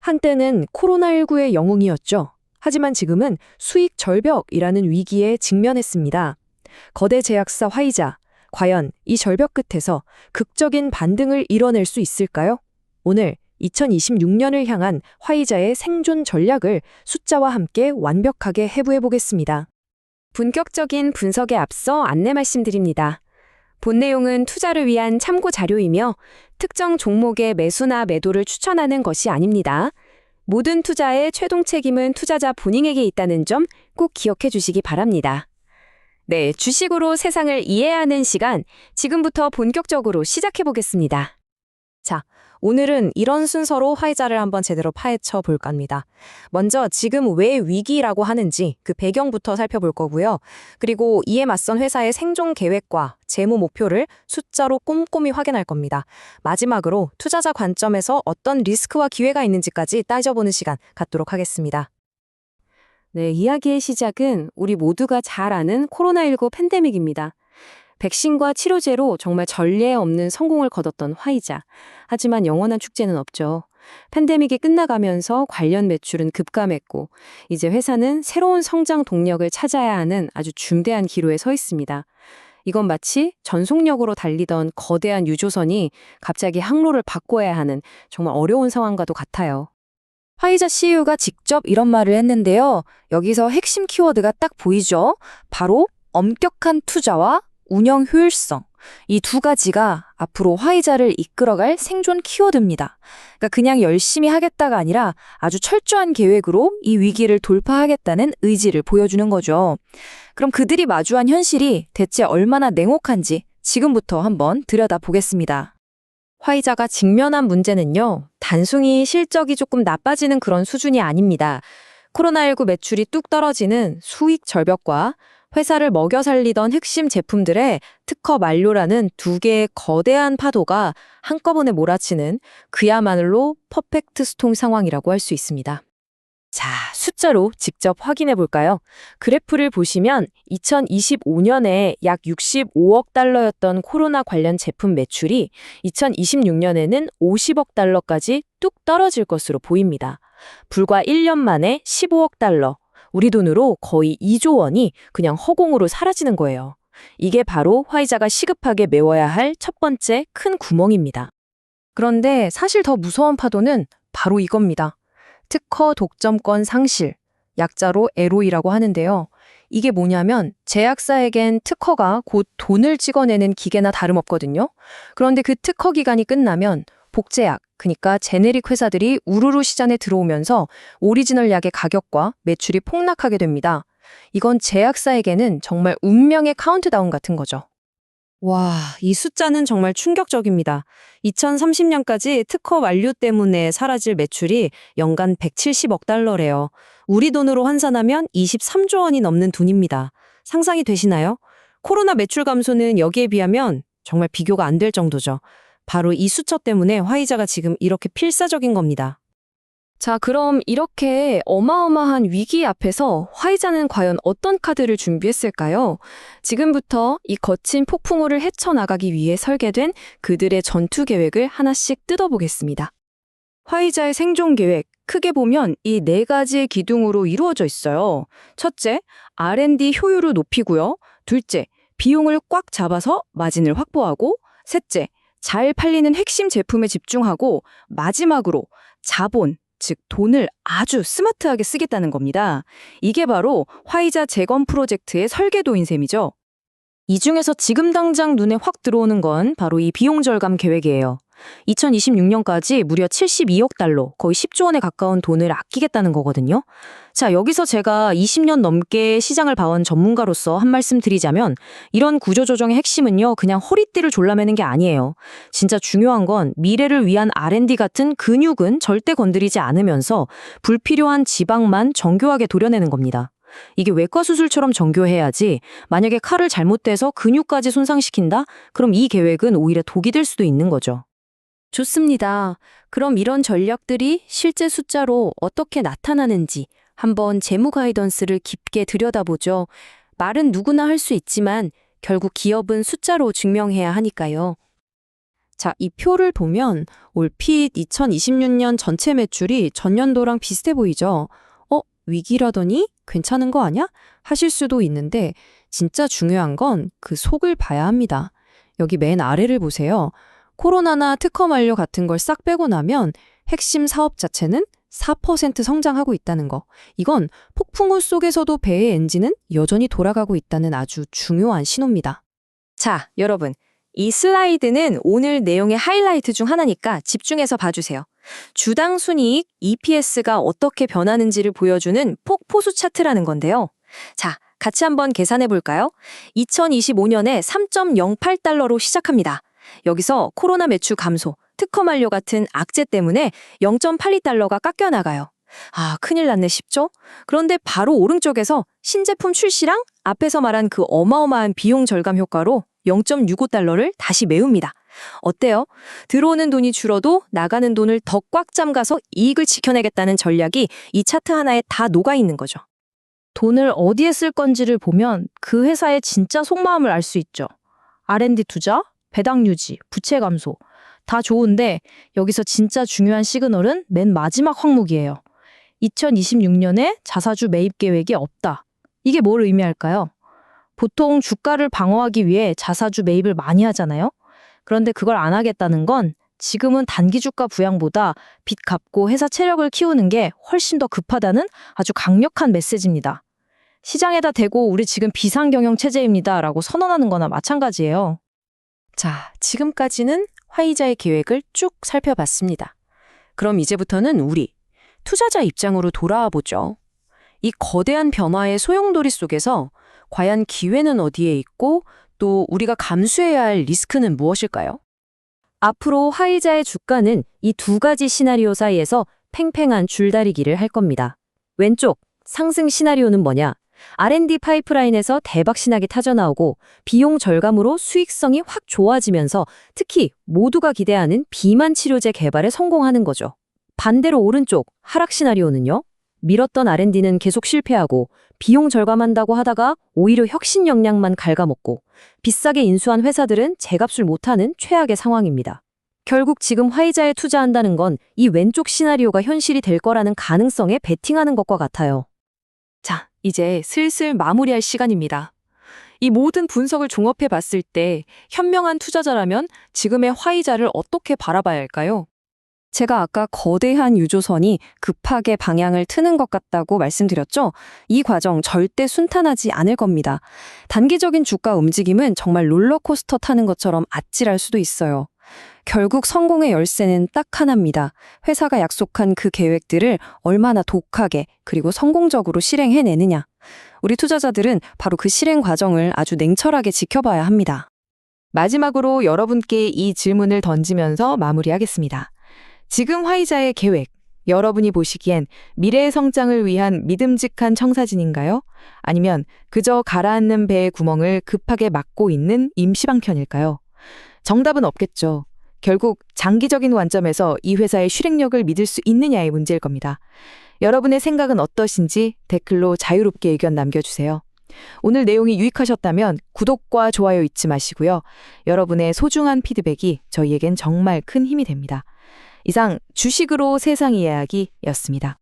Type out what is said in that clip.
한때는 코로나19의 영웅이었죠. 하지만 지금은 수익 절벽이라는 위기에 직면했습니다. 거대 제약사 화이자, 과연 이 절벽 끝에서 극적인 반등을 이뤄낼 수 있을까요? 오늘 2026년을 향한 화이자의 생존 전략을 숫자와 함께 완벽하게 해부해 보겠습니다. 본격적인 분석에 앞서 안내 말씀드립니다. 본 내용은 투자를 위한 참고 자료이며 특정 종목의 매수나 매도를 추천하는 것이 아닙니다. 모든 투자의 최종 책임은 투자자 본인에게 있다는 점 꼭 기억해 주시기 바랍니다. 네, 주식으로 세상을 이해하는 시간, 지금부터 본격적으로 시작해 보겠습니다. 자, 오늘은 이런 순서로 화이자를 한번 제대로 파헤쳐 볼까 합니다. 먼저 지금 왜 위기라고 하는지 그 배경부터 살펴볼 거고요. 그리고 이에 맞선 회사의 생존 계획과 재무 목표를 숫자로 꼼꼼히 확인할 겁니다. 마지막으로 투자자 관점에서 어떤 리스크와 기회가 있는지까지 따져보는 시간 갖도록 하겠습니다. 네, 이야기의 시작은 우리 모두가 잘 아는 코로나19 팬데믹입니다. 백신과 치료제로 정말 전례 없는 성공을 거뒀던 화이자. 하지만 영원한 축제는 없죠. 팬데믹이 끝나가면서 관련 매출은 급감했고 이제 회사는 새로운 성장 동력을 찾아야 하는 아주 중대한 기로에 서 있습니다. 이건 마치 전속력으로 달리던 거대한 유조선이 갑자기 항로를 바꿔야 하는 정말 어려운 상황과도 같아요. 화이자 CEO가 직접 이런 말을 했는데요. 여기서 핵심 키워드가 딱 보이죠? 바로 엄격한 투자와 운영 효율성. 이 두 가지가 앞으로 화이자를 이끌어갈 생존 키워드입니다. 그러니까 그냥 열심히 하겠다가 아니라 아주 철저한 계획으로 이 위기를 돌파하겠다는 의지를 보여주는 거죠. 그럼 그들이 마주한 현실이 대체 얼마나 냉혹한지 지금부터 한번 들여다보겠습니다. 화이자가 직면한 문제는요, 단순히 실적이 조금 나빠지는 그런 수준이 아닙니다. 코로나19 매출이 뚝 떨어지는 수익 절벽과 회사를 먹여 살리던 핵심 제품들의 특허 만료라는 두 개의 거대한 파도가 한꺼번에 몰아치는 그야말로 퍼펙트 스톰 상황이라고 할 수 있습니다. 자, 숫자로 직접 확인해 볼까요? 그래프를 보시면 2025년에 약 65억 달러였던 코로나 관련 제품 매출이 2026년에는 50억 달러까지 뚝 떨어질 것으로 보입니다. 불과 1년 만에 15억 달러, 우리 돈으로 거의 2조 원이 그냥 허공으로 사라지는 거예요. 이게 바로 화이자가 시급하게 메워야 할 첫 번째 큰 구멍입니다. 그런데 사실 더 무서운 파도는 바로 이겁니다. 특허 독점권 상실, 약자로 LOE라고 하는데요. 이게 뭐냐면 제약사에겐 특허가 곧 돈을 찍어내는 기계나 다름없거든요. 그런데 그 특허 기간이 끝나면 복제약, 그러니까 제네릭 회사들이 우르르 시장에 들어오면서 오리지널 약의 가격과 매출이 폭락하게 됩니다. 이건 제약사에게는 정말 운명의 카운트다운 같은 거죠. 와, 이 숫자는 정말 충격적입니다. 2030년까지 특허 완료 때문에 사라질 매출이 연간 170억 달러래요. 우리 돈으로 환산하면 23조 원이 넘는 돈입니다. 상상이 되시나요? 코로나 매출 감소는 여기에 비하면 정말 비교가 안 될 정도죠. 바로 이 수쳐 때문에 화이자가 지금 이렇게 필사적인 겁니다. 자, 그럼 이렇게 어마어마한 위기 앞에서 화이자는 과연 어떤 카드를 준비했을까요? 지금부터 이 거친 폭풍우를 헤쳐나가기 위해 설계된 그들의 전투 계획을 하나씩 뜯어보겠습니다. 화이자의 생존 계획, 크게 보면 이 네 가지의 기둥으로 이루어져 있어요. 첫째, R&D 효율을 높이고요. 둘째, 비용을 꽉 잡아서 마진을 확보하고, 셋째, 잘 팔리는 핵심 제품에 집중하고, 마지막으로 자본, 즉 돈을 아주 스마트하게 쓰겠다는 겁니다. 이게 바로 화이자 재건 프로젝트의 설계도인 셈이죠. 이 중에서 지금 당장 눈에 확 들어오는 건 바로 이 비용 절감 계획이에요. 2026년까지 무려 72억 달러, 거의 10조 원에 가까운 돈을 아끼겠다는 거거든요. 자, 여기서 제가 20년 넘게 시장을 봐온 전문가로서 한 말씀 드리자면 이런 구조조정의 핵심은요, 그냥 허리띠를 졸라매는 게 아니에요. 진짜 중요한 건 미래를 위한 R&D 같은 근육은 절대 건드리지 않으면서 불필요한 지방만 정교하게 도려내는 겁니다. 이게 외과 수술처럼 정교해야지 만약에 칼을 잘못 대서 근육까지 손상시킨다? 그럼 이 계획은 오히려 독이 될 수도 있는 거죠. 좋습니다. 그럼 이런 전략들이 실제 숫자로 어떻게 나타나는지 한번 재무 가이던스를 깊게 들여다보죠. 말은 누구나 할 수 있지만 결국 기업은 숫자로 증명해야 하니까요. 자, 이 표를 보면 올핏 2026년 전체 매출이 전년도랑 비슷해 보이죠? 위기라더니 괜찮은 거 아냐? 하실 수도 있는데 진짜 중요한 건 그 속을 봐야 합니다. 여기 맨 아래를 보세요. 코로나나 특허 만료 같은 걸 싹 빼고 나면 핵심 사업 자체는 4% 성장하고 있다는 거. 이건 폭풍우 속에서도 배의 엔진은 여전히 돌아가고 있다는 아주 중요한 신호입니다. 자, 여러분. 이 슬라이드는 오늘 내용의 하이라이트 중 하나니까 집중해서 봐주세요. 주당 순이익 EPS가 어떻게 변하는지를 보여주는 폭포수 차트라는 건데요. 자, 같이 한번 계산해 볼까요? 2025년에 3.08달러로 시작합니다. 여기서 코로나 매출 감소, 특허 만료 같은 악재 때문에 0.82달러가 깎여나가요. 아, 큰일 났네 싶죠? 그런데 바로 오른쪽에서 신제품 출시랑 앞에서 말한 그 어마어마한 비용 절감 효과로 0.65달러를 다시 메웁니다. 어때요? 들어오는 돈이 줄어도 나가는 돈을 더 꽉 잠가서 이익을 지켜내겠다는 전략이 이 차트 하나에 다 녹아있는 거죠. 돈을 어디에 쓸 건지를 보면 그 회사의 진짜 속마음을 알 수 있죠. R&D 투자, 배당 유지, 부채 감소. 다 좋은데 여기서 진짜 중요한 시그널은 맨 마지막 항목이에요. 2026년에 자사주 매입 계획이 없다. 이게 뭘 의미할까요? 보통 주가를 방어하기 위해 자사주 매입을 많이 하잖아요. 그런데 그걸 안 하겠다는 건 지금은 단기 주가 부양보다 빚 갚고 회사 체력을 키우는 게 훨씬 더 급하다는 아주 강력한 메시지입니다. 시장에다 대고 우리 지금 비상경영 체제입니다 라고 선언하는 거나 마찬가지예요. 자, 지금까지는 화이자의 계획을 쭉 살펴봤습니다. 그럼 이제부터는 우리 투자자 입장으로 돌아와 보죠. 이 거대한 변화의 소용돌이 속에서 과연 기회는 어디에 있고 또 우리가 감수해야 할 리스크는 무엇일까요? 앞으로 화이자의 주가는 이 두 가지 시나리오 사이에서 팽팽한 줄다리기를 할 겁니다. 왼쪽, 상승 시나리오는 뭐냐? R&D 파이프라인에서 대박 신약이 터져나오고 비용 절감으로 수익성이 확 좋아지면서 특히 모두가 기대하는 비만 치료제 개발에 성공하는 거죠. 반대로 오른쪽, 하락 시나리오는요? 밀었던 R&D는 계속 실패하고 비용 절감한다고 하다가 오히려 혁신 역량만 갉아먹고 비싸게 인수한 회사들은 제값을 못하는 최악의 상황입니다. 결국 지금 화이자에 투자한다는 건 이 왼쪽 시나리오가 현실이 될 거라는 가능성에 베팅하는 것과 같아요. 자, 이제 슬슬 마무리할 시간입니다. 이 모든 분석을 종합해 봤을 때 현명한 투자자라면 지금의 화이자를 어떻게 바라봐야 할까요? 제가 아까 거대한 유조선이 급하게 방향을 트는 것 같다고 말씀드렸죠? 이 과정 절대 순탄하지 않을 겁니다. 단기적인 주가 움직임은 정말 롤러코스터 타는 것처럼 아찔할 수도 있어요. 결국 성공의 열쇠는 딱 하나입니다. 회사가 약속한 그 계획들을 얼마나 독하게 그리고 성공적으로 실행해내느냐. 우리 투자자들은 바로 그 실행 과정을 아주 냉철하게 지켜봐야 합니다. 마지막으로 여러분께 이 질문을 던지면서 마무리하겠습니다. 지금 화이자의 계획, 여러분이 보시기엔 미래의 성장을 위한 믿음직한 청사진인가요? 아니면 그저 가라앉는 배의 구멍을 급하게 막고 있는 임시방편일까요? 정답은 없겠죠. 결국 장기적인 관점에서 이 회사의 실행력을 믿을 수 있느냐의 문제일 겁니다. 여러분의 생각은 어떠신지 댓글로 자유롭게 의견 남겨주세요. 오늘 내용이 유익하셨다면 구독과 좋아요 잊지 마시고요. 여러분의 소중한 피드백이 저희에겐 정말 큰 힘이 됩니다. 이상 주식으로 세상 이야기였습니다.